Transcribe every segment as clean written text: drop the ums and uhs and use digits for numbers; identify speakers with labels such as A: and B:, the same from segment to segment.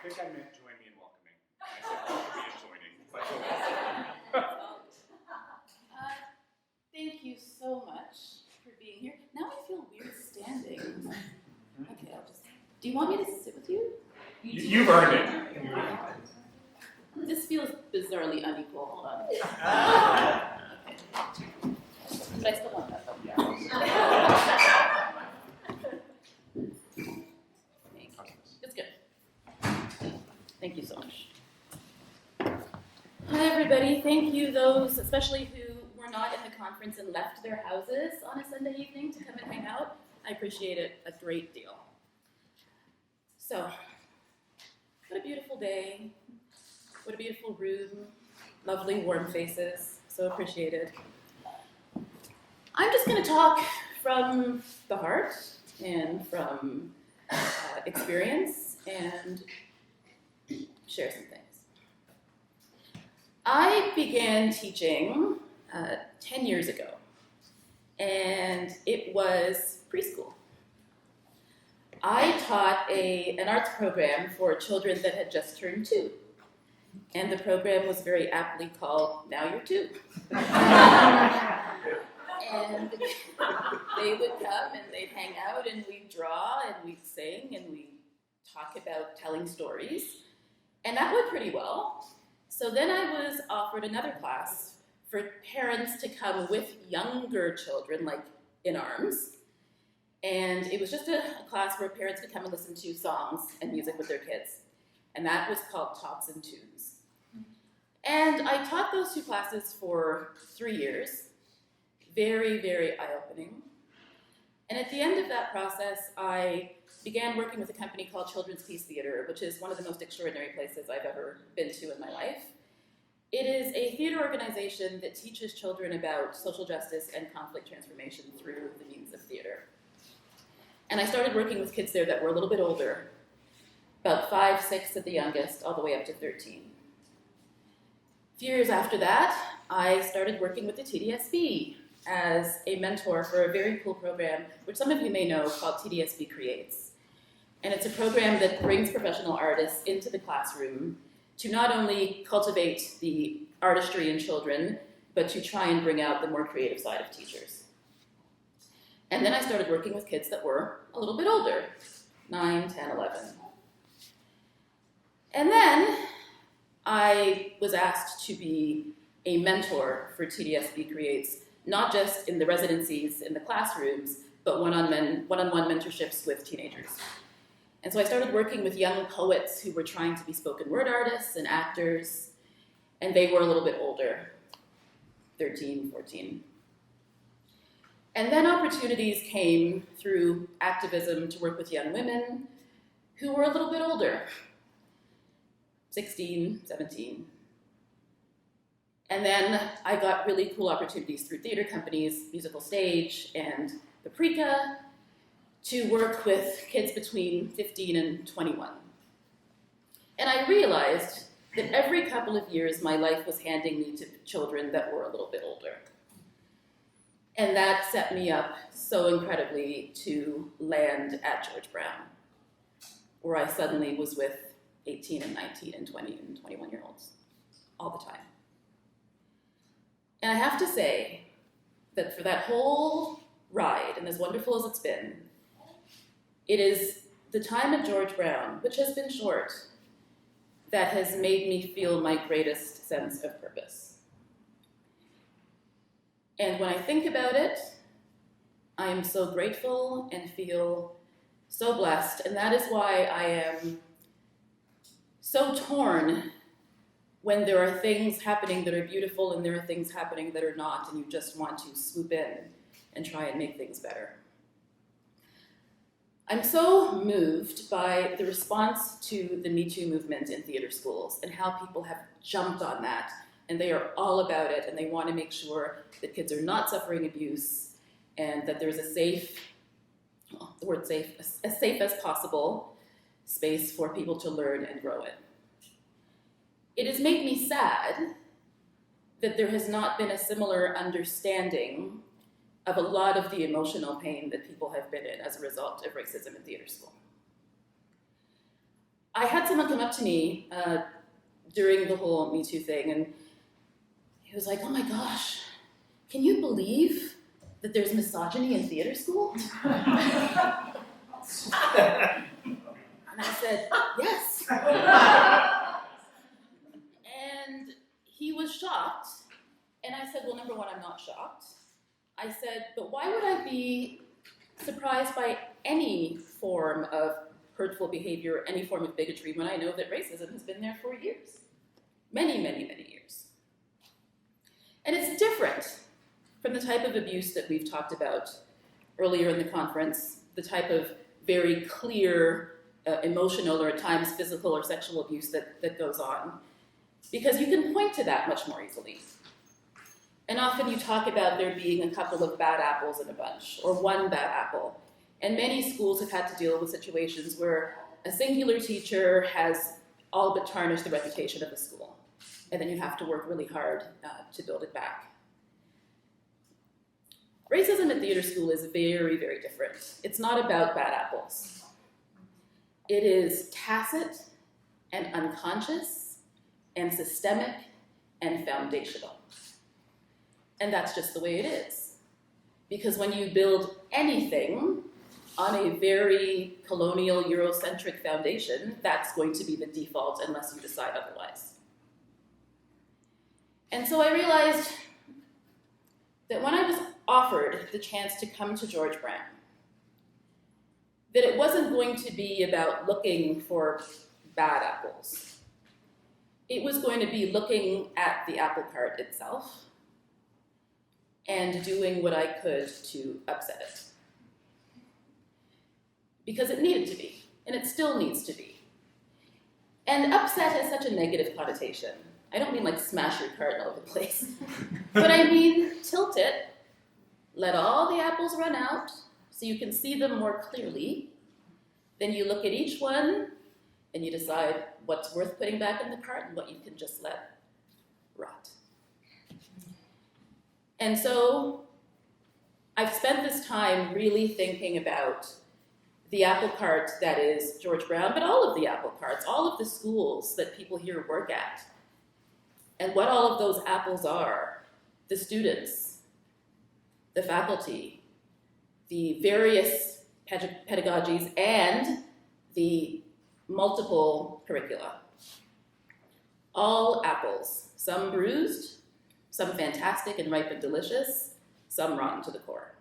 A: think I meant join me in welcoming. I said welcome me in joining. But
B: Thank you so much for being here. Now I feel weird standing. Okay, I'll just... Do you want me to sit with you?
A: You've earned it.
B: This feels bizarrely unequal. Hold on. Okay. But I still want that though. It's good. Thank you so much. Hi everybody. Thank you those, especially who were not in the conference and left their houses on a Sunday evening to come and hang out. I appreciate it a great deal. So, what a beautiful day. What a beautiful room. Lovely warm faces. So appreciated. I'm just going to talk from the heart and from experience and share some things. I began teaching 10 years ago, and it was preschool. I taught an arts program for children that had just turned 2, and the program was very aptly called Now You're 2. And they would come and they'd hang out and we'd draw and we'd sing and we'd talk about telling stories, and that went pretty well. So then I was offered another class for parents to come with younger children, like in arms. And it was just a class where parents could come and listen to songs and music with their kids. And that was called Tots and Tunes. And I taught those 2 classes for 3 years. Very, very eye-opening. And at the end of that process, I began working with a company called Children's Peace Theater, which is one of the most extraordinary places I've ever been to in my life. It is a theater organization that teaches children about social justice and conflict transformation through the means of theater. And I started working with kids there that were a little bit older, about 5, 6 at the youngest, all the way up to 13. A few years after that, I started working with the TDSB as a mentor for a very cool program, which some of you may know, called TDSB Creates. And it's a program that brings professional artists into the classroom to not only cultivate the artistry in children, but to try and bring out the more creative side of teachers. And then I started working with kids that were a little bit older, 9, 10, 11. And then I was asked to be a mentor for TDSB Creates, not just in the residencies, in the classrooms, but one-on-one mentorships with teenagers. And so I started working with young poets who were trying to be spoken word artists and actors, and they were a little bit older, 13, 14. And then opportunities came through activism to work with young women who were a little bit older, 16, 17. And then I got really cool opportunities through theater companies, Musical Stage, and Paprika, to work with kids between 15 and 21. And I realized that every couple of years my life was handing me to children that were a little bit older. And that set me up so incredibly to land at George Brown, where I suddenly was with 18 and 19 and 20 and 21-year-olds all the time. And I have to say that for that whole ride, and as wonderful as it's been, it is the time at George Brown, which has been short, that has made me feel my greatest sense of purpose. And when I think about it, I am so grateful and feel so blessed, and that is why I am so torn when there are things happening that are beautiful and there are things happening that are not, and you just want to swoop in and try and make things better. I'm so moved by the response to the Me Too movement in theater schools and how people have jumped on that, and they are all about it, and they want to make sure that kids are not suffering abuse and that there's a safe, well, the word safe, as safe as possible space for people to learn and grow in. It has made me sad that there has not been a similar understanding of a lot of the emotional pain that people have been in as a result of racism in theater school. I had someone come up to me during the whole Me Too thing, and he was like, "Oh my gosh, can you believe that there's misogyny in theater school?" And I said, "Yes." And he was shocked. And I said, "Well, number one, I'm not shocked." I said, "But why would I be surprised by any form of hurtful behavior, any form of bigotry, when I know that racism has been there for years? Many, many, many years." And it's different from the type of abuse that we've talked about earlier in the conference, the type of very clear emotional or at times physical or sexual abuse that goes on, because you can point to that much more easily. And often you talk about there being a couple of bad apples in a bunch, or one bad apple. And many schools have had to deal with situations where a singular teacher has all but tarnished the reputation of the school. And then you have to work really hard to build it back. Racism at theater school is very, very different. It's not about bad apples. It is tacit and unconscious and systemic and foundational. And that's just the way it is. Because when you build anything on a very colonial, Eurocentric foundation, that's going to be the default unless you decide otherwise. And so I realized that when I was offered the chance to come to George Brown, that it wasn't going to be about looking for bad apples. It was going to be looking at the apple cart itself and doing what I could to upset it. Because it needed to be, and it still needs to be. And upset has such a negative connotation. I don't mean like smash your cart all over the place, but I mean tilt it, let all the apples run out so you can see them more clearly. Then you look at each one and you decide what's worth putting back in the cart and what you can just let rot. And so I've spent this time really thinking about the apple cart that is George Brown, but all of the apple carts, all of the schools that people here work at, and what all of those apples are: the students, the faculty, the various pedagogies, and the multiple curricula. All apples, some bruised, some fantastic and ripe and delicious, some rotten to the core.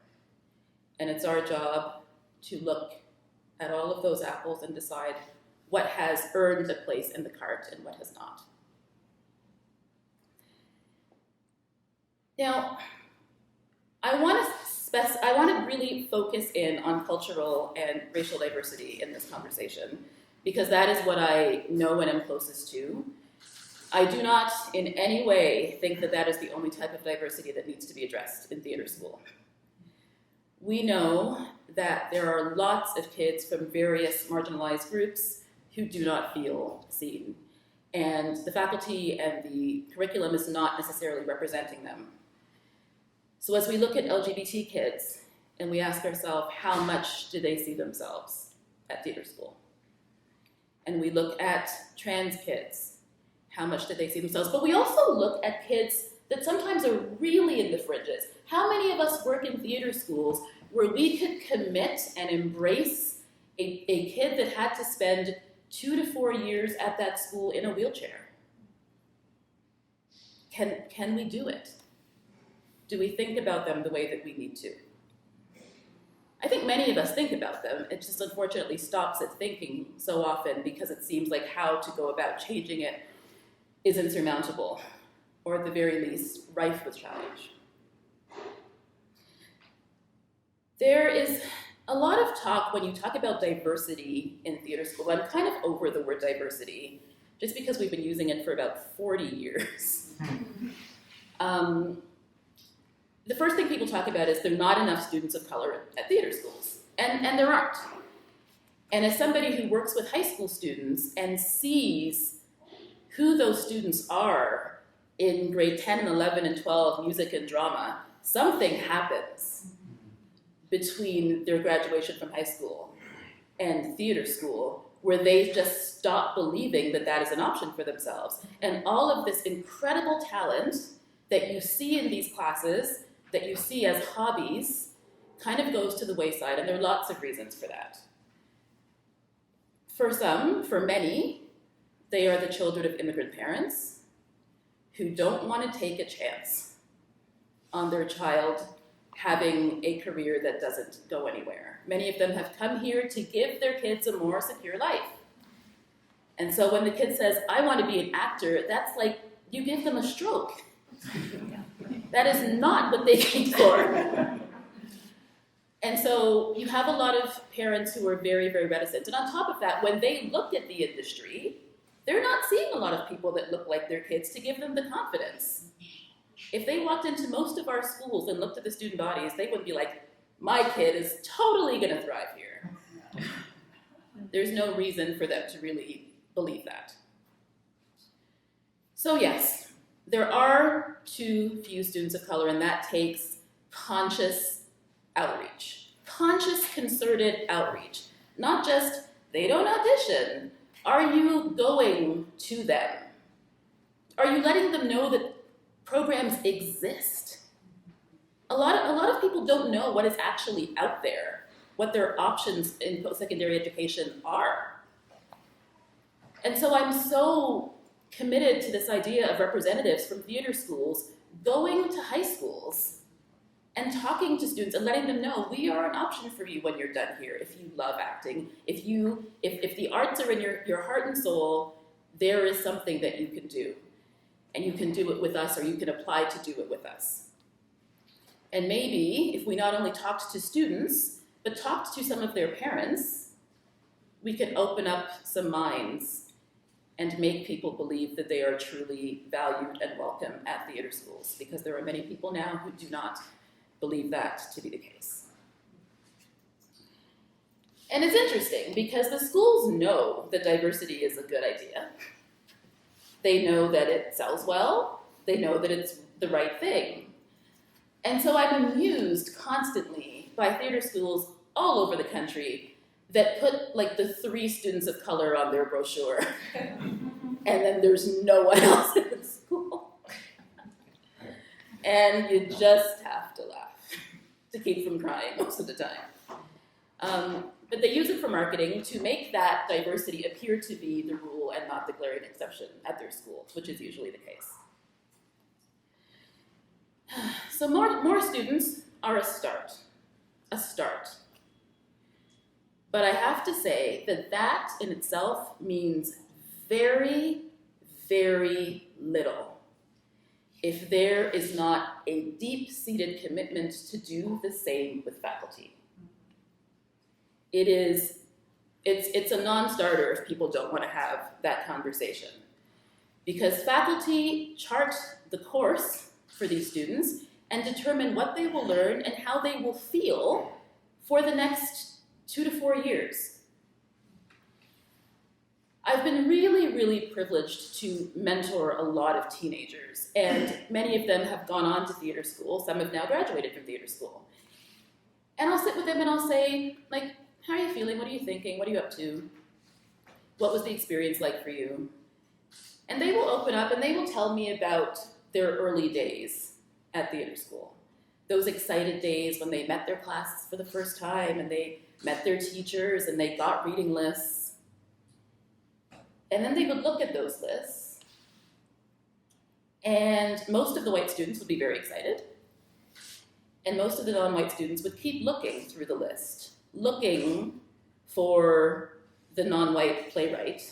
B: And it's our job to look at all of those apples and decide what has earned a place in the cart and what has not. Now, I want to really focus in on cultural and racial diversity in this conversation, because that is what I know and am closest to. I do not in any way think that that is the only type of diversity that needs to be addressed in theater school. We know that there are lots of kids from various marginalized groups who do not feel seen, and the faculty and the curriculum is not necessarily representing them. So as we look at LGBT kids and we ask ourselves, how much do they see themselves at theater school? And we look at trans kids, how much do they see themselves? But we also look at kids that sometimes are really in the fringes. How many of us work in theater schools where we could commit and embrace a kid that had to spend 2 to 4 years at that school in a wheelchair? Can we do it? Do we think about them the way that we need to? I think many of us think about them. It just unfortunately stops at thinking so often, because it seems like how to go about changing it is insurmountable, or at the very least, rife with challenge. There is a lot of talk when you talk about diversity in theater school. I'm kind of over the word diversity, just because we've been using it for about 40 years. The first thing people talk about is there are not enough students of color at theater schools, and there aren't. And as somebody who works with high school students and sees who those students are in grade 10 and 11 and 12 music and drama, something happens between their graduation from high school and theater school where they just stop believing that that is an option for themselves. And all of this incredible talent that you see in these classes, that you see as hobbies, kind of goes to the wayside, and there are lots of reasons for that. For some, for many, they are the children of immigrant parents who don't want to take a chance on their child having a career that doesn't go anywhere. Many of them have come here to give their kids a more secure life. And so when the kid says, I want to be an actor, that's like you give them a stroke. That is not what they came for. And so you have a lot of parents who are very, very reticent. And on top of that, when they look at the industry, they're not seeing a lot of people that look like their kids to give them the confidence. If they walked into most of our schools and looked at the student bodies, they would be like, my kid is totally going to thrive here. There's no reason for them to really believe that. So yes, there are too few students of color, and that takes conscious outreach. Conscious, concerted outreach. Not just, they don't audition. Are you going to them? Are you letting them know that programs exist? A lot of people don't know what is actually out there, what their options in post-secondary education are. And so I'm so committed to this idea of representatives from theater schools going to high schools and talking to students and letting them know we are an option for you when you're done here. If you love acting, if the arts are in your heart and soul, there is something that you can do. And you can do it with us, or you can apply to do it with us. And maybe if we not only talked to students, but talked to some of their parents, we can open up some minds and make people believe that they are truly valued and welcome at theater schools, because there are many people now who do not believe that to be the case. And it's interesting because the schools know that diversity is a good idea. They know that it sells well. They know that it's the right thing. And so I'm amused constantly by theater schools all over the country that put like the 3 students of color on their brochure, and then there's no one else in the school. And you just have to laugh to keep from crying most of the time. But they use it for marketing to make that diversity appear to be the rule and not the glaring exception at their schools, which is usually the case. So more students are a start. But I have to say that that in itself means very, very little if there is not a deep-seated commitment to do the same with faculty. It's a non-starter if people don't want to have that conversation. Because faculty chart the course for these students and determine what they will learn and how they will feel for the next 2 to 4 years. I've been really, really privileged to mentor a lot of teenagers, and many of them have gone on to theater school. Some have now graduated from theater school. And I'll sit with them and I'll say, like, how are you feeling? What are you thinking? What are you up to? What was the experience like for you? And they will open up and they will tell me about their early days at theater school. Those excited days when they met their classes for the first time and they met their teachers and they got reading lists. And then they would look at those lists, and most of the white students would be very excited, and most of the non-white students would keep looking through the list, looking for the non-white playwright,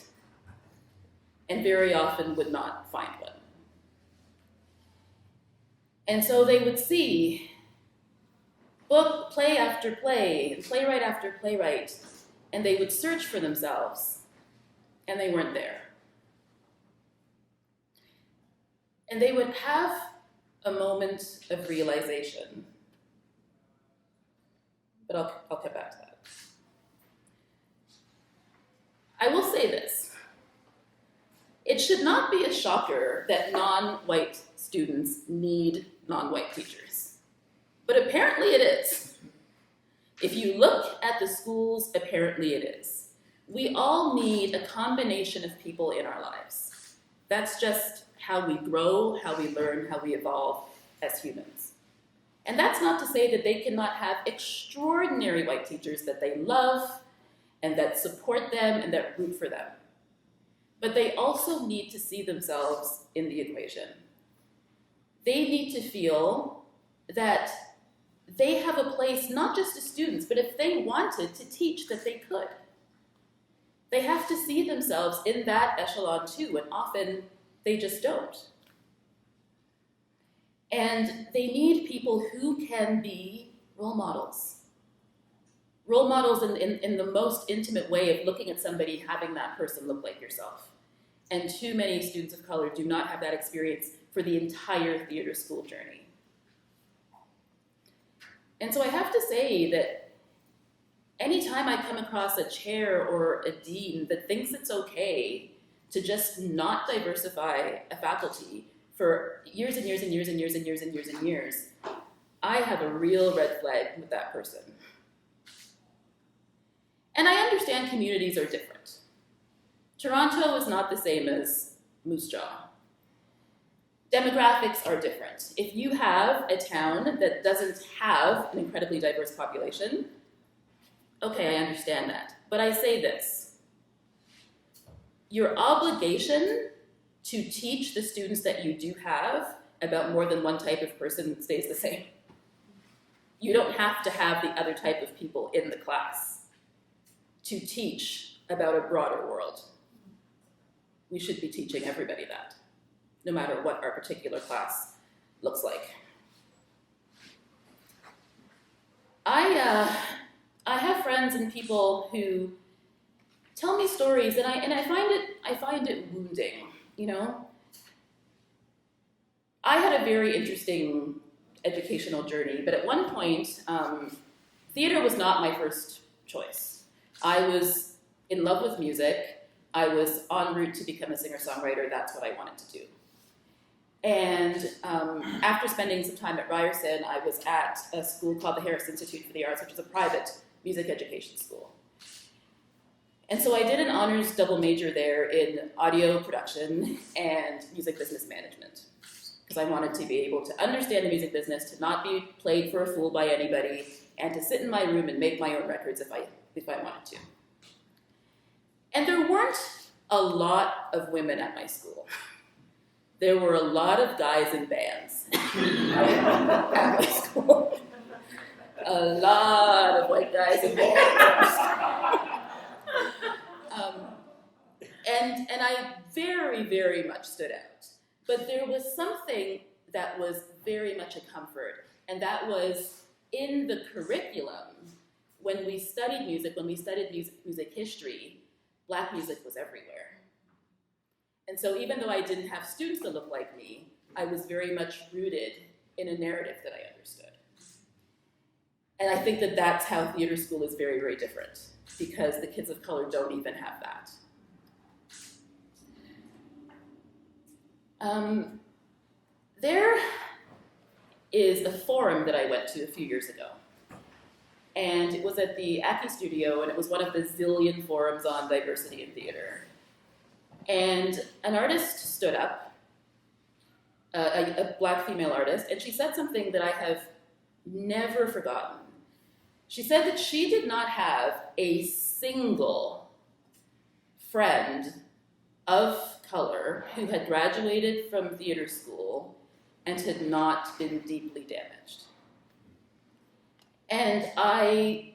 B: and very often would not find one. And so they would see play after play, and playwright after playwright, and they would search for themselves, and they weren't there. And they would have a moment of realization. But I'll get back to that. I will say this. It should not be a shocker that non-white students need non-white teachers. But apparently it is. If you look at the schools, apparently it is. We all need a combination of people in our lives. That's just how we grow, how we learn, how we evolve as humans. And that's not to say that they cannot have extraordinary white teachers that they love and that support them and that root for them. But they also need to see themselves in the equation. They need to feel that they have a place not just as students, but if they wanted to teach, that they could. They have to see themselves in that echelon too, and often they just don't. And they need people who can be role models. Role models in the most intimate way of looking at somebody, having that person look like yourself. And too many students of color do not have that experience for the entire theater school journey. And so I have to say that anytime I come across a chair or a dean that thinks it's okay to just not diversify a faculty for years and years and years and years and years and years and years, I have a real red flag with that person. And I understand communities are different. Toronto is not the same as Moose Jaw. Demographics are different. If you have a town that doesn't have an incredibly diverse population, okay, I understand that. But I say this: your obligation to teach the students that you do have about more than one type of person stays the same. You don't have to have the other type of people in the class to teach about a broader world. We should be teaching everybody that, no matter what our particular class looks like. I have friends and people who tell me stories, and I find it wounding. You know, I had a very interesting educational journey, but at one point, theater was not my first choice. I was in love with music. I was en route to become a singer-songwriter. That's what I wanted to do. And after spending some time at Ryerson, I was at a school called the Harris Institute for the Arts, which is a private music education school. And so I did an honors double major there in audio production and music business management, because I wanted to be able to understand the music business, to not be played for a fool by anybody, and to sit in my room and make my own records if I wanted to. And there weren't a lot of women at my school. There were a lot of guys in bands at my school. A lot of white guys in bands. And I very, very much stood out. But there was something that was very much a comfort, and that was in the curriculum, when we studied music, when we studied music history, Black music was everywhere. And so even though I didn't have students that looked like me, I was very much rooted in a narrative that I understood. And I think that that's how theater school is very, very different, because the kids of color don't even have that. There is a forum that I went to a few years ago. And it was at the Aki Studio, and it was one of the zillion forums on diversity in theater. And an artist stood up, a Black female artist, and she said something that I have never forgotten. She said that she did not have a single friend of color who had graduated from theater school and had not been deeply damaged. And I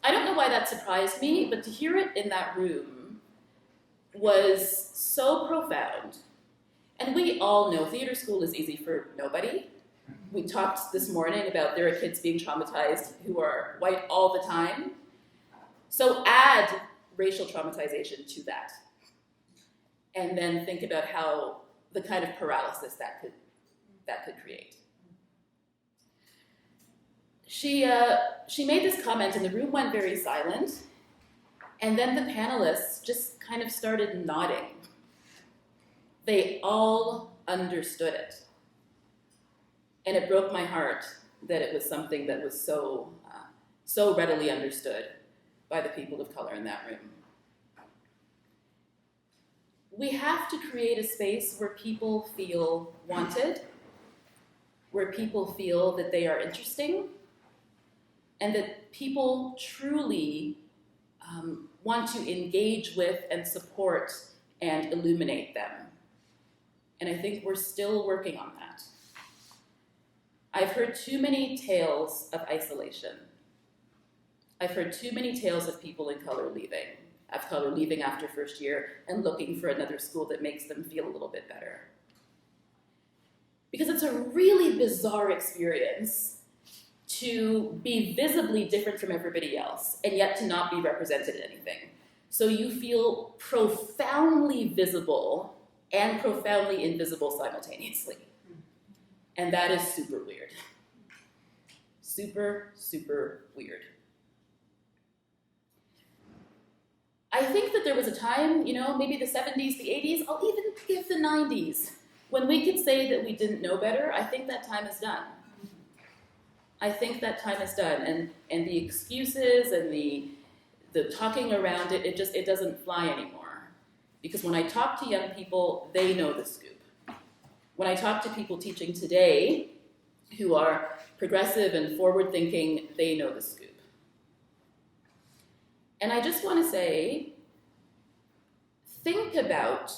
B: don't know why that surprised me, but to hear it in that room was so profound. And we all know theater school is easy for nobody. We talked this morning about there are kids being traumatized who are white all the time. So add racial traumatization to that. And then think about how the kind of paralysis that could create. She made this comment, and the room went very silent. And then the panelists just kind of started nodding. They all understood it. And it broke my heart that it was something that was so readily understood by the people of color in that room. we have to create a space where people feel wanted, where people feel that they are interesting, and that people truly want to engage with and support and illuminate them. And I think we're still working on that. I've heard too many tales of isolation. I've heard too many tales of people of color leaving after first year and looking for another school that makes them feel a little bit better. Because it's a really bizarre experience to be visibly different from everybody else and yet to not be represented in anything. So you feel profoundly visible and profoundly invisible simultaneously. And that is super weird. Super, super weird. I think that there was a time, maybe the 70s, the 80s, I'll even give the 90s, when we could say that we didn't know better. I think that time is done. I think that time is done. And the excuses and the talking around it, it doesn't fly anymore. Because when I talk to young people, they know the scoop. When I talk to people teaching today who are progressive and forward-thinking, they know the scoop. And I just want to say, think about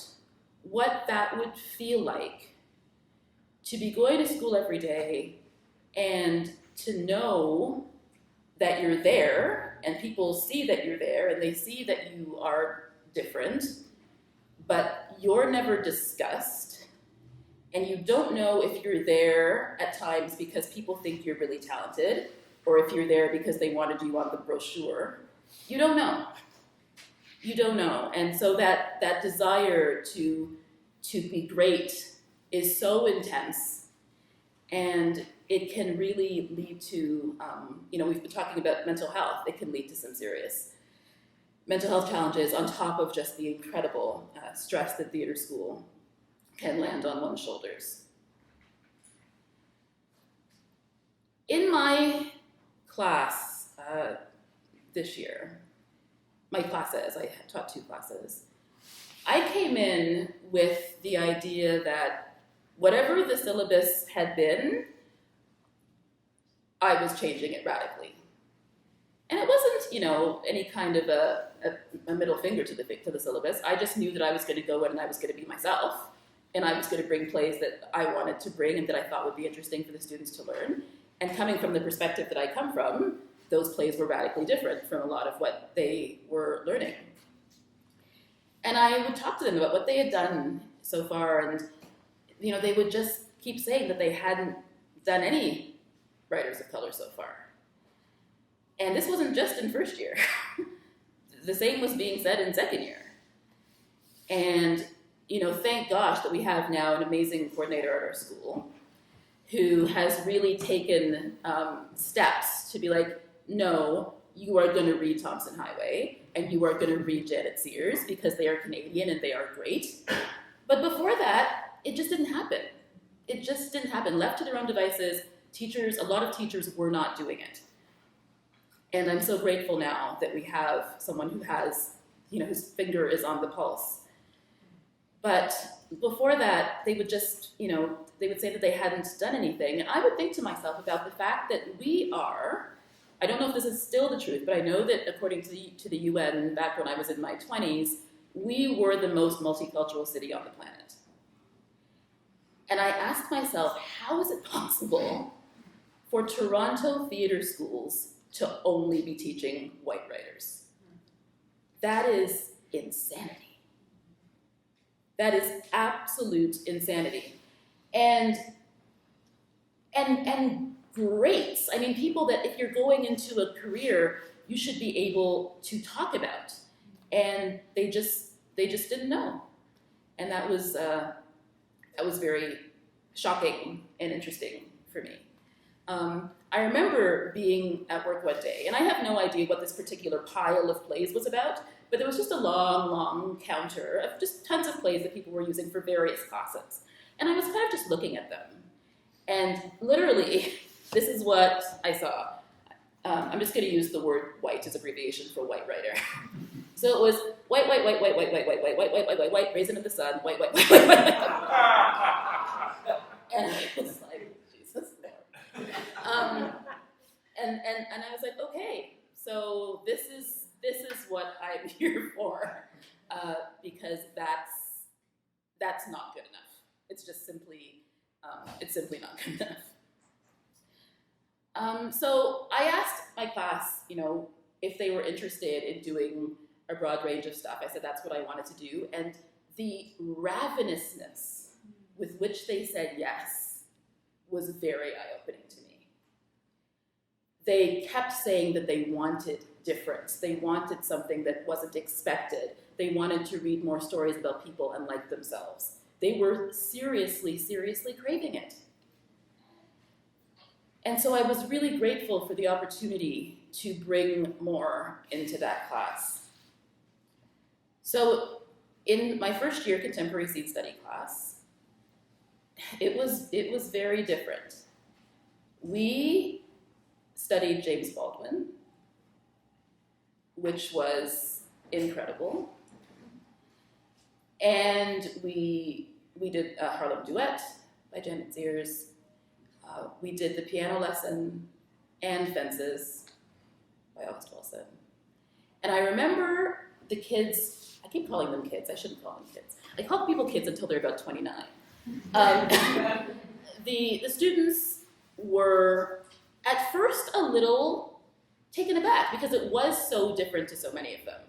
B: what that would feel like to be going to school every day and to know that you're there and people see that you're there and they see that you are different, but you're never discussed and you don't know if you're there at times because people think you're really talented or if you're there because they wanted you on the brochure. You don't know. You don't know. And so that desire to be great is so intense, and it can really lead to, we've been talking about mental health. It can lead to some serious mental health challenges on top of just the incredible stress that theater school can land on one's shoulders. In my class this year, my classes, I taught 2 classes, I came in with the idea that whatever the syllabus had been, I was changing it radically. And it wasn't, any kind of a middle finger to the syllabus. I just knew that I was going to go in and I was going to be myself, and I was going to bring plays that I wanted to bring and that I thought would be interesting for the students to learn. And coming from the perspective that I come from, those plays were radically different from a lot of what they were learning. And I would talk to them about what they had done so far, and they would just keep saying that they hadn't done any writers of color so far. And this wasn't just in first year. The same was being said in second year. And thank gosh that we have now an amazing coordinator at our school who has really taken steps to be like, no, you are going to read Thompson Highway, and you are going to read Janet Sears because they are Canadian and they are great. But before that, it just didn't happen. It just didn't happen. Left to their own devices, a lot of teachers were not doing it. And I'm so grateful now that we have someone who has, whose finger is on the pulse. But before that, they would just, they would say that they hadn't done anything. And I would think to myself about the fact that we are, I don't know if this is still the truth, but I know that according to the UN, back when I was in my 20s, we were the most multicultural city on the planet. And I asked myself, how is it possible for Toronto theater schools to only be teaching white writers? That is insanity. That is absolute insanity. And greats. I mean, people that if you're going into a career, you should be able to talk about. And they just didn't know. And that was very shocking and interesting for me. I remember being at work one day, and I have no idea what this particular pile of plays was about, but there was just a long, long counter of just tons of plays that people were using for various classes. And I was kind of just looking at them. And literally, this is what I saw. I'm just going to use the word white as abbreviation for white writer. So it was white, white, white, white, white, white, white, white, white, white, white, white, white, raisin in the sun, white, white, white, white, white, white. And I was like, Jesus Lord. And I was like, okay, so this is what I'm here for, because that's not good enough. It's just simply not good enough. So I asked my class, if they were interested in doing a broad range of stuff. I said that's what I wanted to do, and the ravenousness with which they said yes was very eye-opening to me. They kept saying that they wanted difference. They wanted something that wasn't expected. They wanted to read more stories about people unlike themselves. They were seriously, seriously craving it. And so I was really grateful for the opportunity to bring more into that class. So in my first year contemporary seed study class, it was very different. We studied James Baldwin, which was incredible. And we did a Harlem Duet by Janet Sears. We did the piano lesson and Fences by August Wilson. And I remember the kids, I keep calling them kids, I shouldn't call them kids. I call people kids until they're about 29. The students were at first a little taken aback because it was so different to so many of them.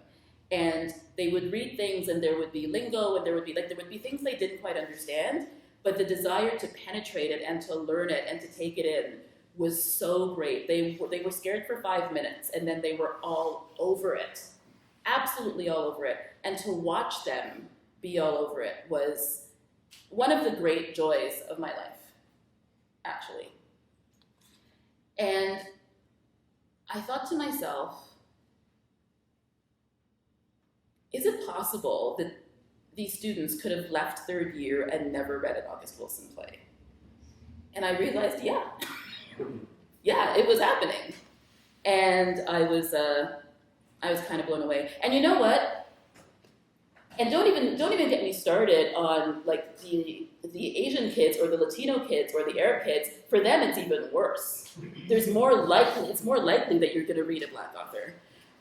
B: And they would read things and there would be lingo and there would be things they didn't quite understand, but the desire to penetrate it and to learn it and to take it in was so great. They were scared for 5 minutes and then they were all over it, absolutely all over it. And to watch them be all over it was one of the great joys of my life, actually. And I thought to myself, is it possible that these students could have left third year and never read an August Wilson play? And I realized, yeah, it was happening. And I was kind of blown away. And you know what? And don't even get me started on like the Asian kids or the Latino kids or the Arab kids. For them, it's even worse. It's more likely that you're going to read a Black author.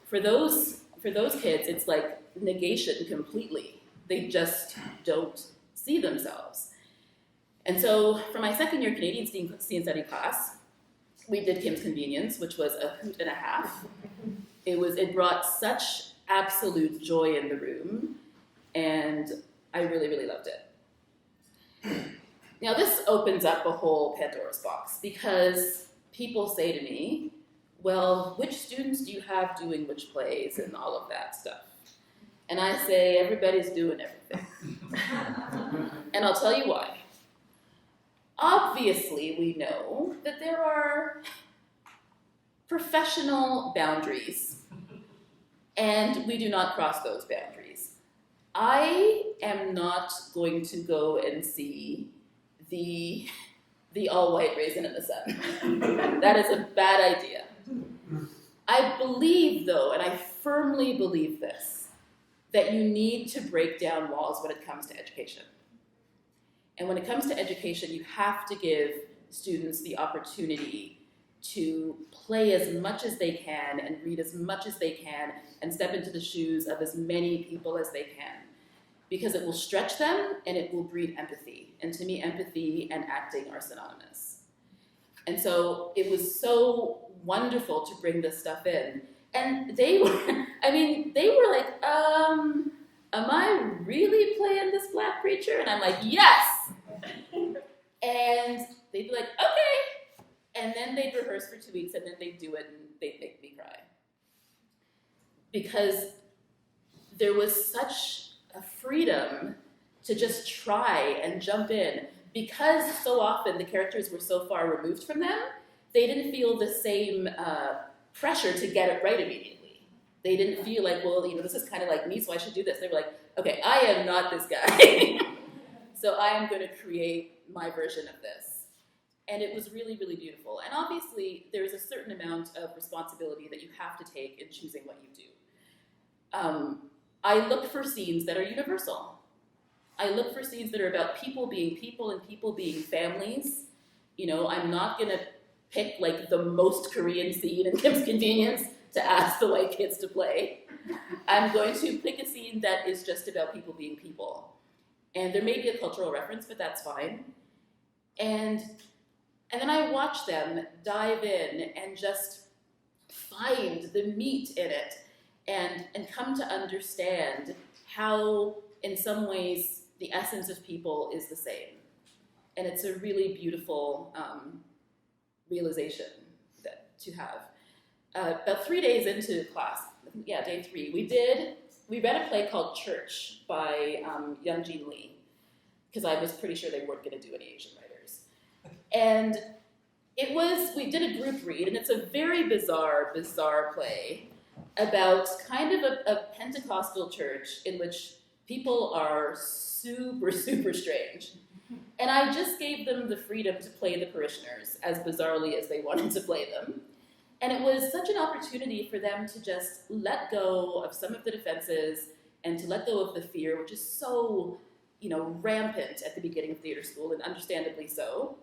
B: For those kids, it's like negation completely. They just don't see themselves. And so for my second year Canadian Scene Study class, we did Kim's Convenience, which was a hoot and a half. It brought such absolute joy in the room, and I really, really loved it. Now this opens up a whole Pandora's box, because people say to me, well, which students do you have doing which plays and all of that stuff? And I say, everybody's doing everything. And I'll tell you why. Obviously, we know that there are professional boundaries, and we do not cross those boundaries. I am not going to go and see the all-white Raisin in the Sun. That is a bad idea. I believe, though, and I firmly believe this, that you need to break down walls when it comes to education. And when it comes to education, you have to give students the opportunity to play as much as they can and read as much as they can and step into the shoes of as many people as they can. Because it will stretch them and it will breed empathy. And to me, empathy and acting are synonymous. And so it was so wonderful to bring this stuff in. And they were like, am I really playing this Black preacher? And I'm like, yes! And they'd be like, okay! And then they'd rehearse for 2 weeks, and then they'd do it, and they'd make me cry. Because there was such a freedom to just try and jump in. Because so often the characters were so far removed from them, they didn't feel the same pressure to get it right immediately. They didn't feel like, well, this is kind of like me, so I should do this. They were like, okay, I am not this guy. So I am going to create my version of this. And it was really, really beautiful. And obviously, there's a certain amount of responsibility that you have to take in choosing what you do. I look for scenes that are universal. I look for scenes that are about people being people and people being families. You know, I'm not gonna pick like the most Korean scene in Kim's Convenience to ask the white kids to play. I'm going to pick a scene that is just about people being people. And there may be a cultural reference, but that's fine. And then I watch them dive in and just find the meat in it and come to understand how, in some ways, the essence of people is the same. And it's a really beautiful realization to have. About 3 days into class, day 3, we read a play called Church by Young Jean Lee, because I was pretty sure they weren't going to do any Asian writers. And we did a group read, and it's a very bizarre play about kind of a Pentecostal church in which people are super, super strange. And I just gave them the freedom to play the parishioners as bizarrely as they wanted to play them. And it was such an opportunity for them to just let go of some of the defenses and to let go of the fear, which is so, rampant at the beginning of theater school, and understandably so.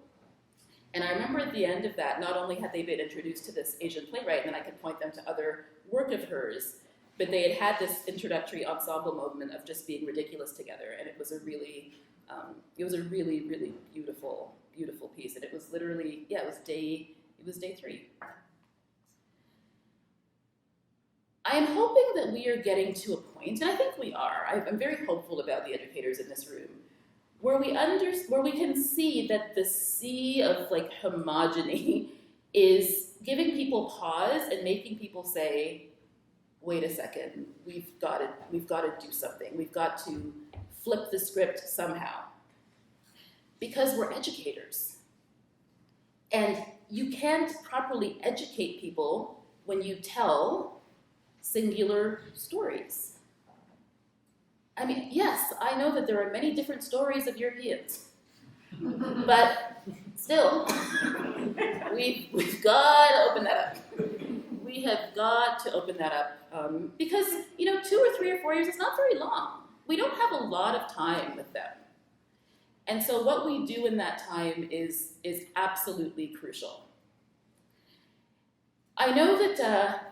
B: And I remember at the end of that, not only had they been introduced to this Asian playwright, and then I could point them to other work of hers, but they had this introductory ensemble moment of just being ridiculous together, and it was a really, really beautiful, beautiful piece. And it was literally, it was day 3. I am hoping that we are getting to a point, and I think we are. I'm very hopeful about the educators in this room, where we can see that the sea of homogeny is giving people pause and making people say, wait a second, we've got to do something. We've got to flip the script somehow. Because we're educators. And you can't properly educate people when you tell singular stories. I mean, yes, I know that there are many different stories of Europeans, but still, we've got to open that up. We have got to open that up because 2 or 3 or 4 years is not very long. We don't have a lot of time with them, and so what we do in that time is absolutely crucial. I know that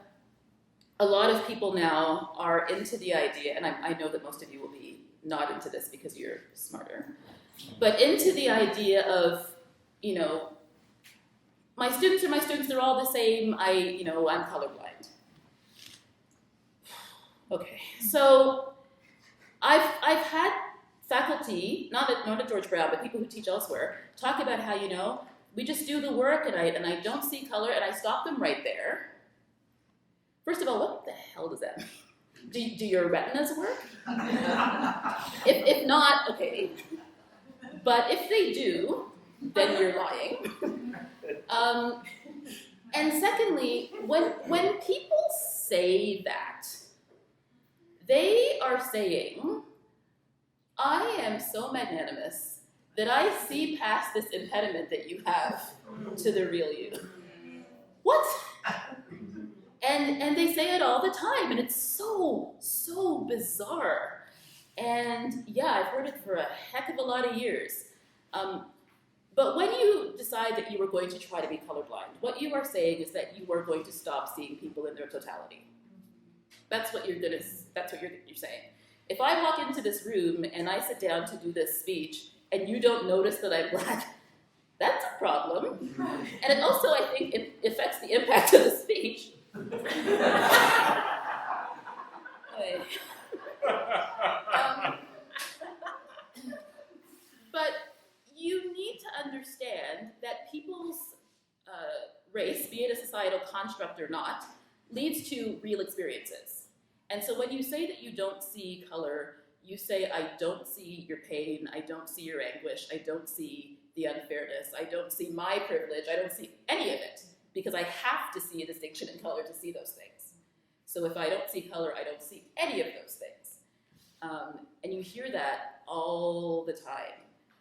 B: a lot of people now are into the idea, and I know that most of you will be not into this because you're smarter, but into the idea of, my students are my students, they're all the same, I'm colorblind. Okay, so I've had faculty, not at George Brown, but people who teach elsewhere, talk about how, we just do the work and I don't see color, and I stop them right there. First of all, what the hell does that mean? Do your retinas work? If not, okay. But if they do, then you're lying. And secondly, when people say that, they are saying, I am so magnanimous that I see past this impediment that you have to the real you. What? And they say it all the time, and it's so bizarre. And yeah, I've heard it for a heck of a lot of years. But when you decide that you are going to try to be colorblind, what you are saying is that you are going to stop seeing people in their totality. That's what you're saying. If I walk into this room and I sit down to do this speech, and you don't notice that I'm black, that's a problem. And it also, I think, it affects the impact of the speech. But you need to understand that people's race, be it a societal construct or not, leads to real experiences. And so when you say that you don't see color, you say, I don't see your pain, I don't see your anguish, I don't see the unfairness, I don't see my privilege, I don't see any of it. Because I have to see a distinction in color to see those things. So if I don't see color, I don't see any of those things. And you hear that all the time.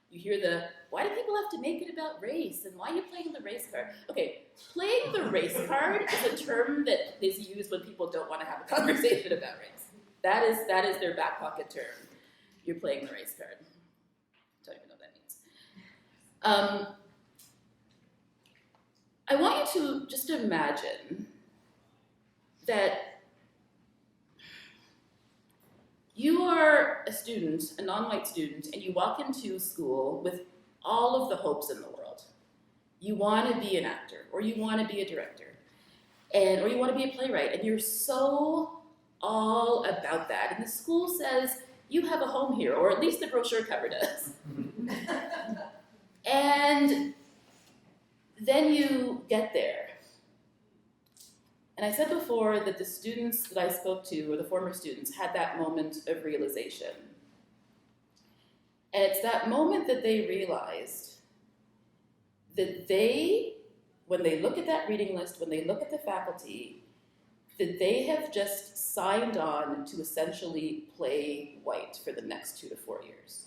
B: You hear why do people have to make it about race? And why are you playing the race card? Okay, playing the race card is a term that is used when people don't want to have a conversation about race. That is their back pocket term. You're playing the race card. Don't even know what that means. I want you to just imagine that you are a student, a non-white student, and you walk into school with all of the hopes in the world. You want to be an actor, or you want to be a director, or you want to be a playwright, and you're so all about that. And the school says, you have a home here, or at least the brochure cover does. And then you get there. And I said before that the students that I spoke to, or the former students, had that moment of realization. And it's that moment that they realized that they, when they look at that reading list, when they look at the faculty, that they have just signed on to essentially play white for the next 2 to 4 years.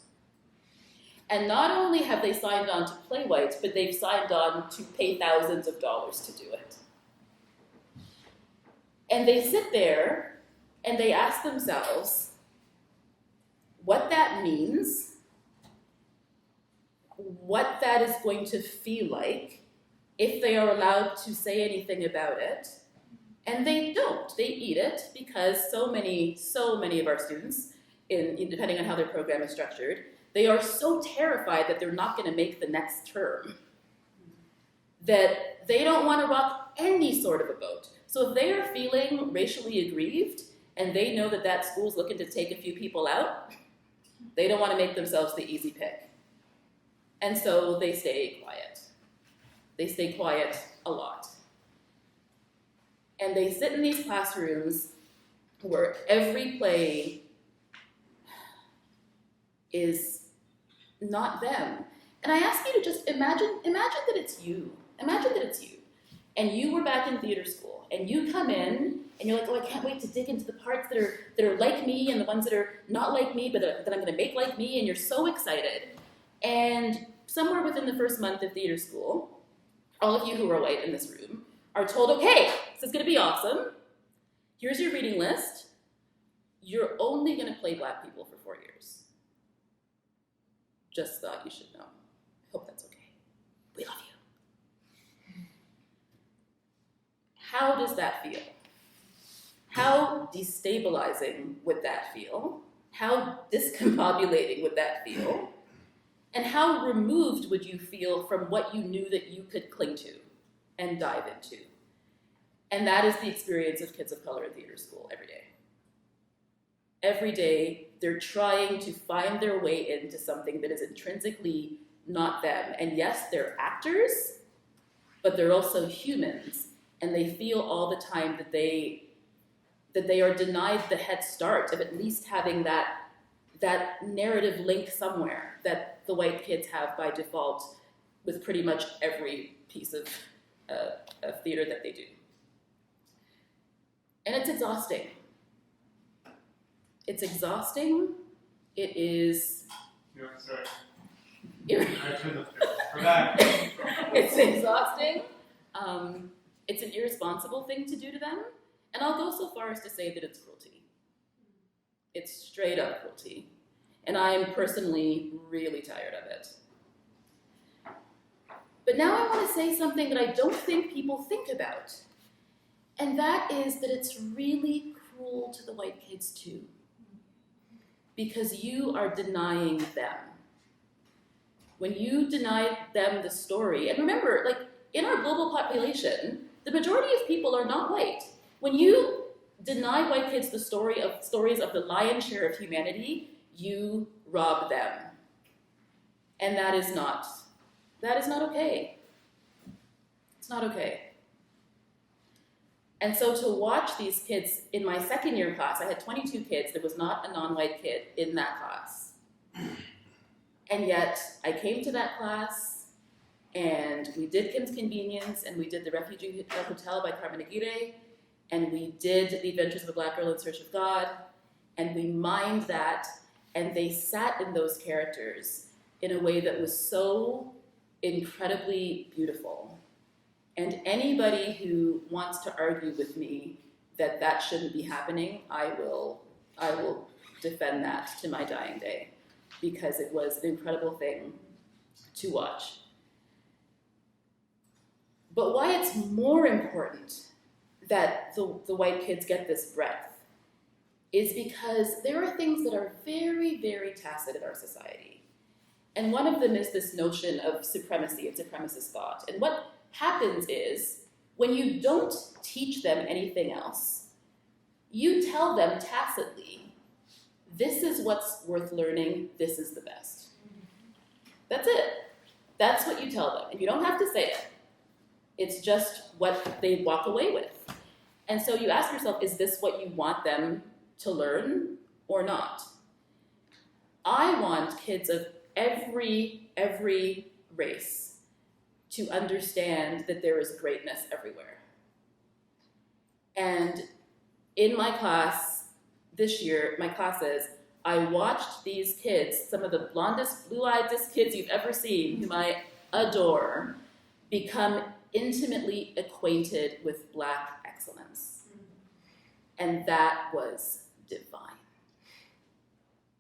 B: And not only have they signed on to play white, but they've signed on to pay thousands of dollars to do it. And they sit there and they ask themselves what that means, what that is going to feel like if they are allowed to say anything about it. And they don't. They eat it because so many of our students, depending on how their program is structured, they are so terrified that they're not going to make the next term that they don't want to rock any sort of a boat. So if they are feeling racially aggrieved and they know that that school's looking to take a few people out, they don't want to make themselves the easy pick. And so they stay quiet. They stay quiet a lot. And they sit in these classrooms where every play is not them. And I ask you to just imagine that it's you. Imagine that it's you. And you were back in theater school, and you come in, and you're like, oh, I can't wait to dig into the parts that are like me, and the ones that are not like me, but that I'm gonna make like me, and you're so excited. And somewhere within the first month of theater school, all of you who are white in this room are told, okay, this is gonna be awesome. Here's your reading list. You're only gonna play Black people for 4 years. Just thought you should know. I hope that's okay. We love you. How does that feel? How destabilizing would that feel? How discombobulating would that feel? And how removed would you feel from what you knew that you could cling to and dive into? And that is the experience of kids of color in theater school every day. Every day, they're trying to find their way into something that is intrinsically not them. And yes, they're actors, but they're also humans. And they feel all the time that they are denied the head start of at least having that narrative link somewhere that the white kids have by default with pretty much every piece of theater that they do. And it's exhausting. It's exhausting. It is...
C: No, sorry.
B: It's exhausting. It's an irresponsible thing to do to them. And I'll go so far as to say that it's cruelty. It's straight up cruelty. And I'm personally really tired of it. But now I want to say something that I don't think people think about. And that is that it's really cruel to the white kids too. Because you are denying them. When you deny them the story, and remember, like in our global population, the majority of people are not white. When you deny white kids the stories of the lion's share of humanity, you rob them. And that is not okay. It's not okay. And so to watch these kids in my second year class, I had 22 kids, there was not a non-white kid in that class. And yet I came to that class and we did Kim's Convenience and we did The Refugee Hotel by Carmen Aguirre and we did The Adventures of a Black Girl in Search of God and we mined that and they sat in those characters in a way that was so incredibly beautiful. And anybody who wants to argue with me that that shouldn't be happening, I will I will defend that to my dying day, because it was an incredible thing to watch. But why it's more important that the white kids get this breadth is because there are things that are very, very tacit in our society. And one of them is this notion of supremacy and supremacist thought. And what happens is, when you don't teach them anything else, you tell them tacitly, this is what's worth learning, this is the best. That's it. That's what you tell them. And you don't have to say it. It's just what they walk away with. And so you ask yourself, is this what you want them to learn or not? I want kids of every race to understand that there is greatness everywhere. And in my class this year, my classes, I watched these kids, some of the blondest, blue-eyedest kids you've ever seen, whom I adore, become intimately acquainted with Black excellence. And that was divine.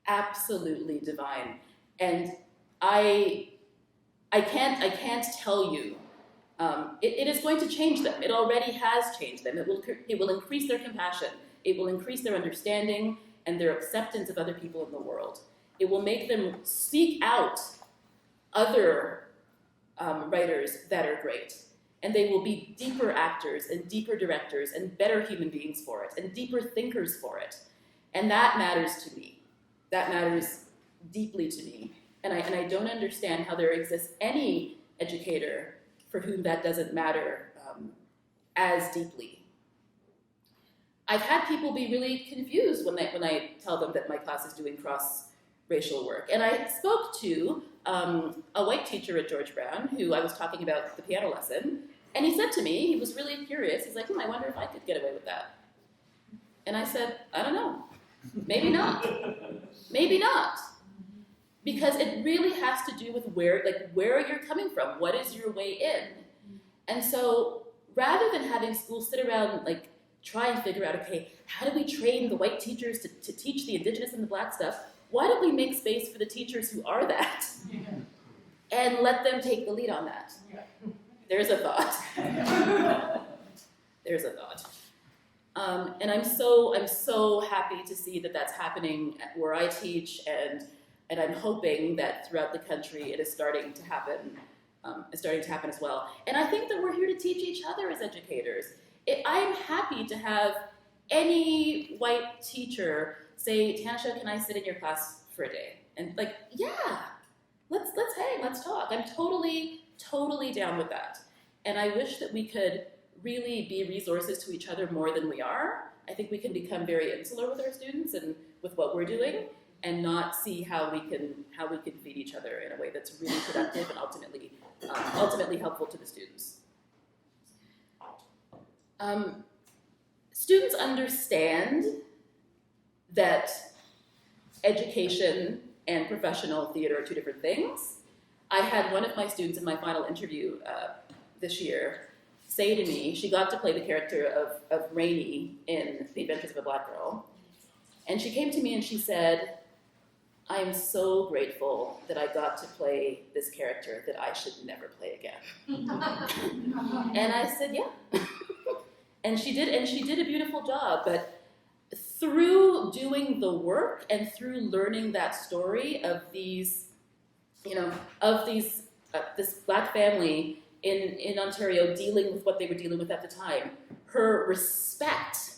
B: Absolutely divine. And I can't tell you, it is going to change them. It already has changed them. It will increase their compassion. It will increase their understanding and their acceptance of other people in the world. It will make them seek out other writers that are great. And they will be deeper actors and deeper directors and better human beings for it and deeper thinkers for it. And that matters to me. That matters deeply to me. And I don't understand how there exists any educator for whom that doesn't matter as deeply. I've had people be really confused when I tell them that my class is doing cross-racial work. And I spoke to a white teacher at George Brown who I was talking about the piano lesson, and he said to me, he was really curious, he's like, I wonder if I could get away with that. And I said, I don't know, maybe not, maybe not. Because it really has to do with where you're coming from, what is your way in? And so rather than having schools sit around and try and figure out, okay, how do we train the white teachers to teach the indigenous and the Black stuff? Why don't we make space for the teachers who are that and let them take the lead on that? There's a thought. There's a thought. And I'm so happy to see that that's happening where I teach, and I'm hoping that throughout the country it is starting to happen. As well. And I think that we're here to teach each other as educators. I'm happy to have any white teacher say, Tanisha, can I sit in your class for a day? And yeah, let's hang, let's talk. I'm totally down with that. And I wish that we could really be resources to each other more than we are. I think we can become very insular with our students and with what we're doing, and not see how we can feed each other in a way that's really productive and ultimately helpful to the students. Students understand that education and professional theater are two different things. I had one of my students in my final interview this year say to me, she got to play the character of Rainey in The Adventures of a Black Girl, and she came to me and she said, I am so grateful that I got to play this character that I should never play again. And I said, yeah. And she did a beautiful job, but through doing the work and through learning that story of this Black family in Ontario dealing with what they were dealing with at the time, her respect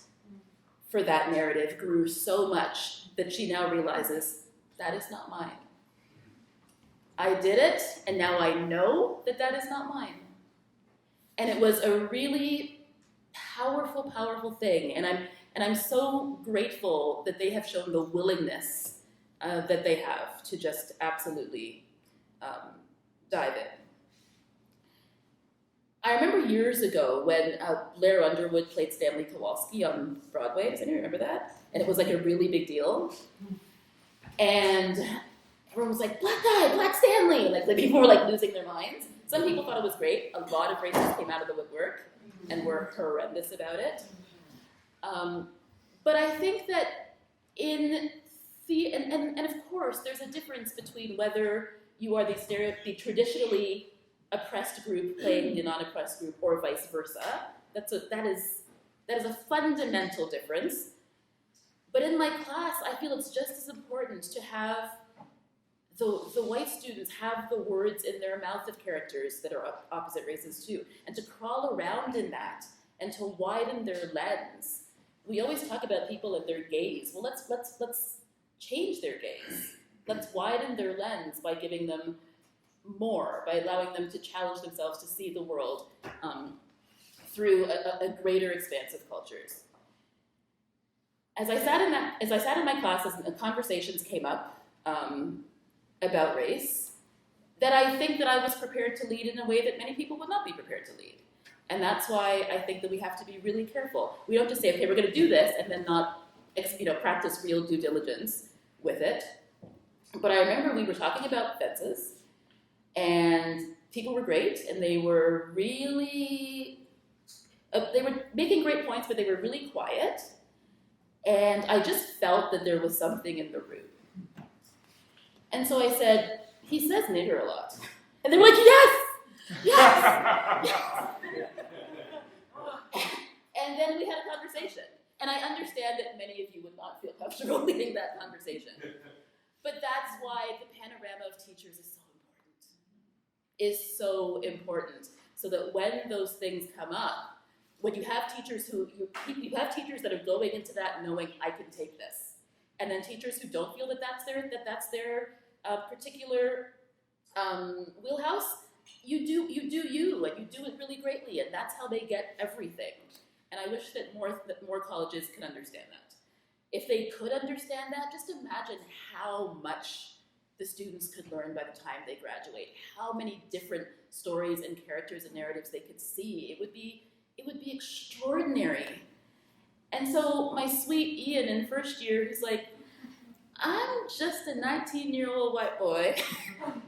B: for that narrative grew so much that she now realizes, that is not mine. I did it, and now I know that is not mine. And it was a really powerful thing, and I'm so grateful that they have shown the willingness that they have to just absolutely dive in. I remember years ago when Blair Underwood played Stanley Kowalski on Broadway. Does anyone remember that? And it was a really big deal. And everyone was like, Black guy, Black Stanley! People were losing their minds. Some people thought it was great. A lot of races came out of the woodwork and were horrendous about it. But I think that and of course, there's a difference between whether you are the traditionally oppressed group playing the non-oppressed group, or vice versa. That is a fundamental difference. But in my class, I feel it's just as important to have the white students have the words in their mouth of characters that are opposite races too, and to crawl around in that and to widen their lens. We always talk about people and their gaze. Well, let's change their gaze. Let's widen their lens by giving them more, by allowing them to challenge themselves to see the world through a greater expanse of cultures. As I sat in my classes, and conversations came up about race, that I think that I was prepared to lead in a way that many people would not be prepared to lead. And that's why I think that we have to be really careful. We don't just say, okay, we're going to do this, and then not practice real due diligence with it. But I remember we were talking about fences, and people were great, and they were really, they were making great points, but they were really quiet. And I just felt that there was something in the room. And so I said, he says nigger a lot. And they were like, yes! Yes! Yes! And then we had a conversation. And I understand that many of you would not feel comfortable leading that conversation. But that's why the panorama of teachers is so important. So that when those things come up, when you have teachers you have teachers that are going into that knowing I can take this, and then teachers who don't feel that that's their particular wheelhouse, you do you, and you do it really greatly, and that's how they get everything. And I wish that more colleges can understand that. If they could understand that, just imagine how much the students could learn by the time they graduate, how many different stories and characters and narratives they could see. It would be extraordinary. And so my sweet Ian in first year, he's like, I'm just a 19-year-old white boy.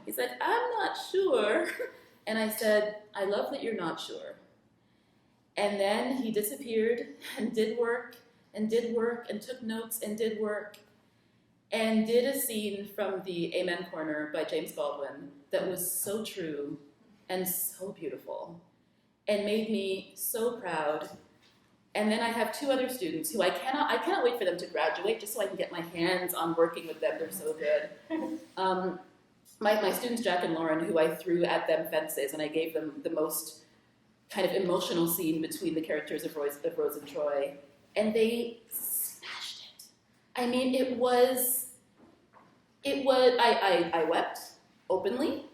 B: He said, I'm not sure. And I said, I love that you're not sure. And then he disappeared and did work and took notes and did work and did a scene from the Amen Corner by James Baldwin that was so true and so beautiful and made me so proud. And then I have two other students who I cannot wait for them to graduate just so I can get my hands on working with them. They're so good. My students, Jack and Lauren, who I threw at them fences, and I gave them the most kind of emotional scene between the characters of Rose and Troy, and they smashed it. I mean, I wept openly,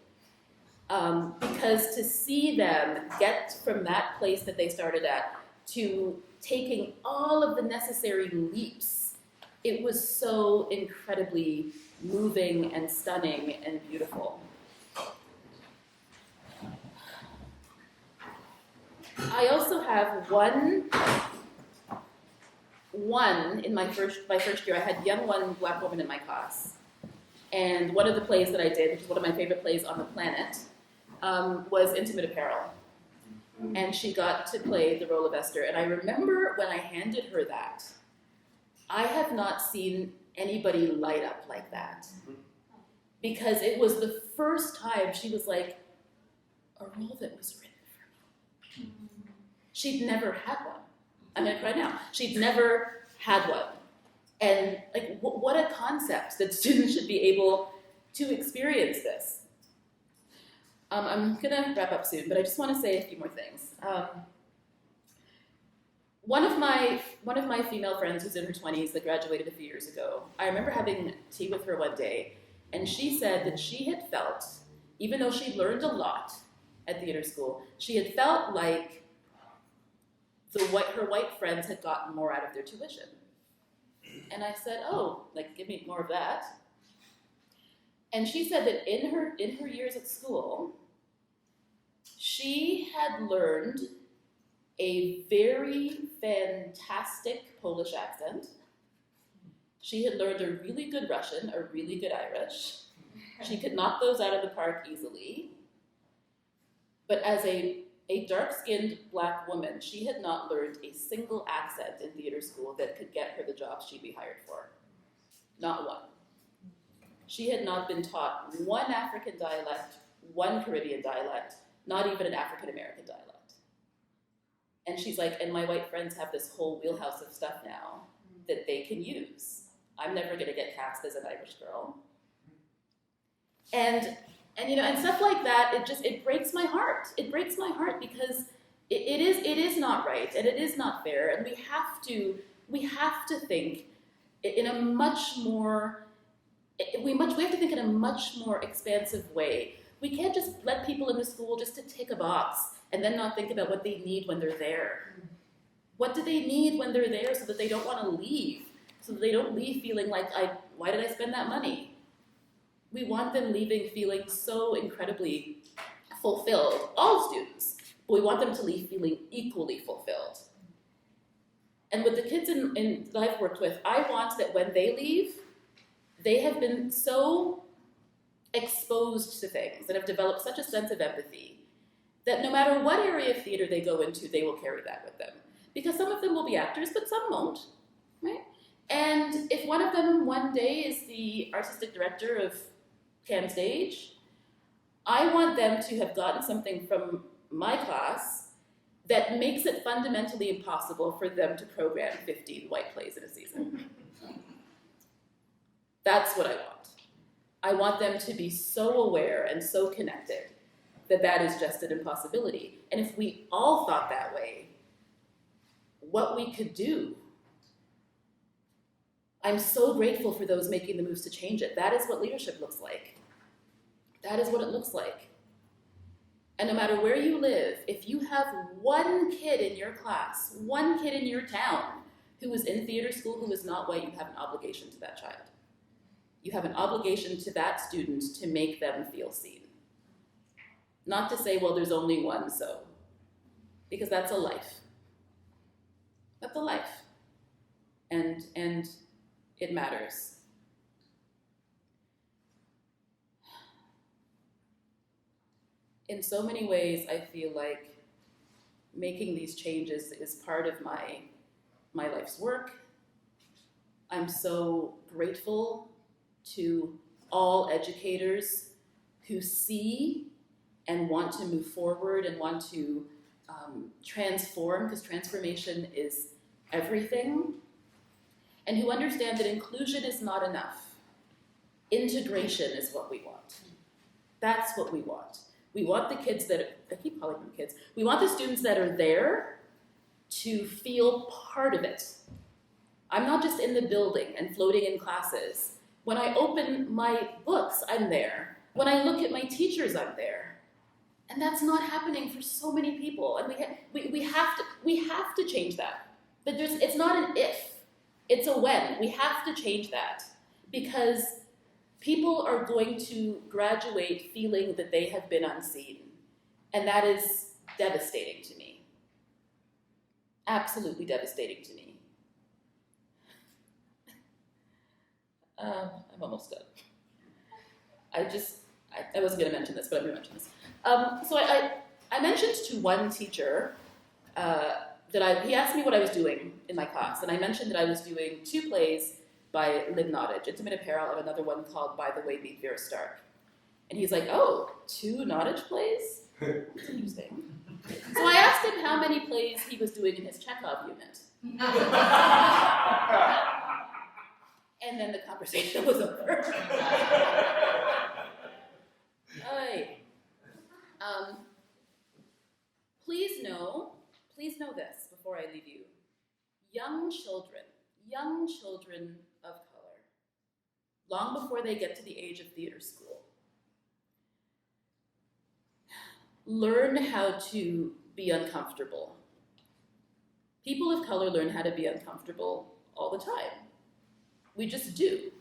B: because to see them get from that place that they started at to taking all of the necessary leaps, it was so incredibly moving and stunning and beautiful. I also have one in my first year. I had one Black woman in my class, and one of the plays that I did, which is one of my favorite plays on the planet, was Intimate Apparel. And she got to play the role of Esther. And I remember when I handed her that, I have not seen anybody light up like that. Because it was the first time she was like, a role that was written for me. She'd never had one. I'm gonna cry now. She'd never had one. And like, what a concept that students should be able to experience this. I'm gonna wrap up soon, but I just want to say a few more things. One of my female friends who's in her 20s that graduated a few years ago, I remember having tea with her one day, and she said that she had felt, even though she learned a lot at theater school, she had felt like her white friends had gotten more out of their tuition. And I said, oh, like, give me more of that. And she said that in her years at school, she had learned a very fantastic Polish accent. She had learned a really good Russian, a really good Irish. She could knock those out of the park easily. But as a dark-skinned Black woman, she had not learned a single accent in theater school that could get her the job she'd be hired for. Not one. She had not been taught one African dialect, one Caribbean dialect, not even an African American dialect. And she's like, and my white friends have this whole wheelhouse of stuff now that they can use. I'm never gonna get cast as an Irish girl. And you know, and stuff like that, it breaks my heart. It breaks my heart because it is not right and it is not fair, and we have to think in a much more, we have to think in a much more expansive way. We can't just let people into school just to tick a box and then not think about what they need when they're there. What do they need when they're there so that they don't want to leave? So that they don't leave feeling like, why did I spend that money? We want them leaving feeling so incredibly fulfilled, all students, but we want them to leave feeling equally fulfilled. And with the kids that I've worked with, I want that when they leave, they have been so exposed to things and have developed such a sense of empathy that no matter what area of theater they go into, they will carry that with them. Because some of them will be actors, but some won't, right? And if one of them one day is the artistic director of Can Stage, I want them to have gotten something from my class that makes it fundamentally impossible for them to program 15 white plays in a season. That's what I want. I want them to be so aware and so connected that that is just an impossibility. And if we all thought that way, what we could do. I'm so grateful for those making the moves to change it. That is what leadership looks like. That is what it looks like. And no matter where you live, if you have one kid in your class, one kid in your town who is in theater school who is not white, you have an obligation to that child. You have an obligation to that student to make them feel seen. Not to say, well, there's only one, so. Because that's a life. That's a life. And it matters. In so many ways, I feel like making these changes is part of my life's work. I'm so grateful to all educators who see and want to move forward and want to transform, because transformation is everything, and who understand that inclusion is not enough. Integration is what we want. That's what we want. We want the kids that, I keep calling them kids, we want the students that are there to feel part of it. I'm not just in the building and floating in classes. When I open my books, I'm there. When I look at my teachers, I'm there. And that's not happening for so many people. And we have to change that. But it's not an if, it's a when. We have to change that because people are going to graduate feeling that they have been unseen. And that is devastating to me. Absolutely devastating to me. I'm almost done. I wasn't going to mention this, but I'm going to mention this. So I mentioned to one teacher he asked me what I was doing in my class, and I mentioned that I was doing 2 plays by Lynn Nottage, Intimate Apparel, and another one called By the Way, Meet Vera Stark. And he's like, oh, 2 Nottage plays? That's interesting. So I asked him how many plays he was doing in his Chekhov unit. And then the conversation was over. Please know this before I leave you. Young children of color, long before they get to the age of theater school, learn how to be uncomfortable. People of color learn how to be uncomfortable all the time. We just do.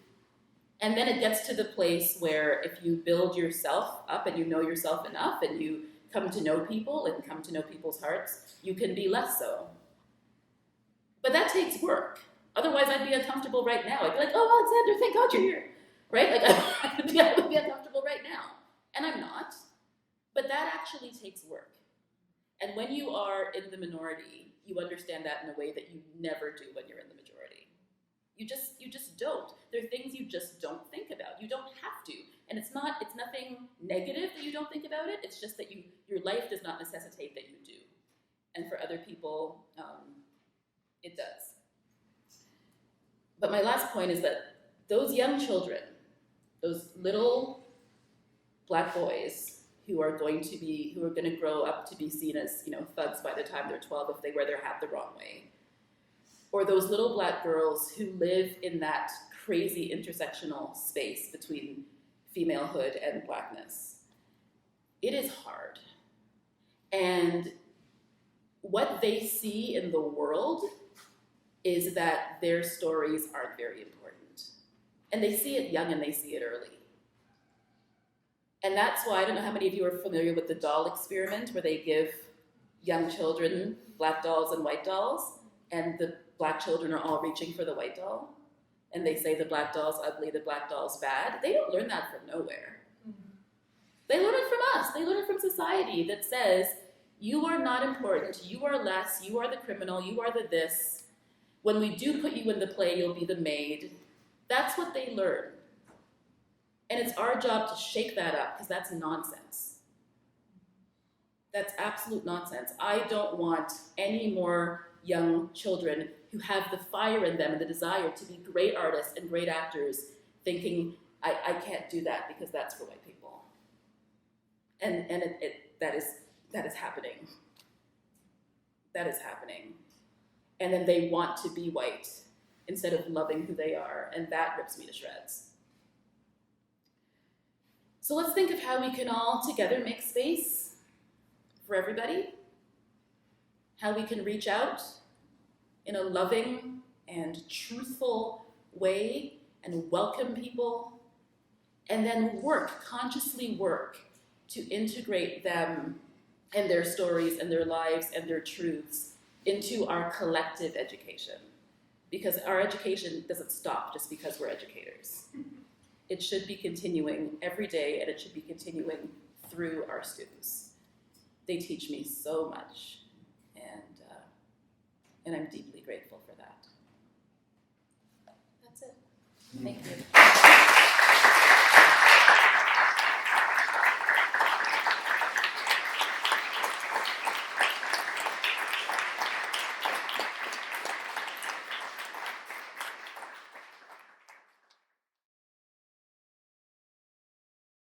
B: And then it gets to the place where if you build yourself up and you know yourself enough and you come to know people and come to know people's hearts, you can be less so. But that takes work. Otherwise, I'd be uncomfortable right now. I'd be like, oh, Alexander, thank God you're here. Right? Like, I would be uncomfortable right now. And I'm not. But that actually takes work. And when you are in the minority, you understand that in a way that you never do when you're in the majority. You just don't. There are things you just don't think about. You don't have to. And it's nothing negative that you don't think about it. It's just that your life does not necessitate that you do. And for other people, it does. But my last point is that those young children, those little Black boys who are going to grow up to be seen as, thugs by the time they're 12 if they wear their hat the wrong way, or those little Black girls who live in that crazy intersectional space between femalehood and Blackness. It is hard. And what they see in the world is that their stories aren't very important. And they see it young and they see it early. And that's why, I don't know how many of you are familiar with the doll experiment, where they give young children Black dolls and white dolls, and the Black children are all reaching for the white doll. And they say the Black doll's ugly, the Black doll's bad. They don't learn that from nowhere. They learn it from us. They learn it from society that says, you are not important, you are less, you are the criminal, you are the this. When we do put you in the play, you'll be the maid. That's what they learn. And it's our job to shake that up, because that's nonsense. That's absolute nonsense. I don't want any more young children who have the fire in them and the desire to be great artists and great actors thinking, I can't do that because that's for white people. And that is happening. That is happening. And then they want to be white instead of loving who they are, and that rips me to shreds. So let's think of how we can all together make space for everybody, how we can reach out in a loving and truthful way and welcome people, and then consciously work to integrate them and their stories and their lives and their truths into our collective education. Because our education doesn't stop just because we're educators. It should be continuing every day, and it should be continuing through our students. They teach me so much, and I'm deeply grateful for that. That's it. Thank you.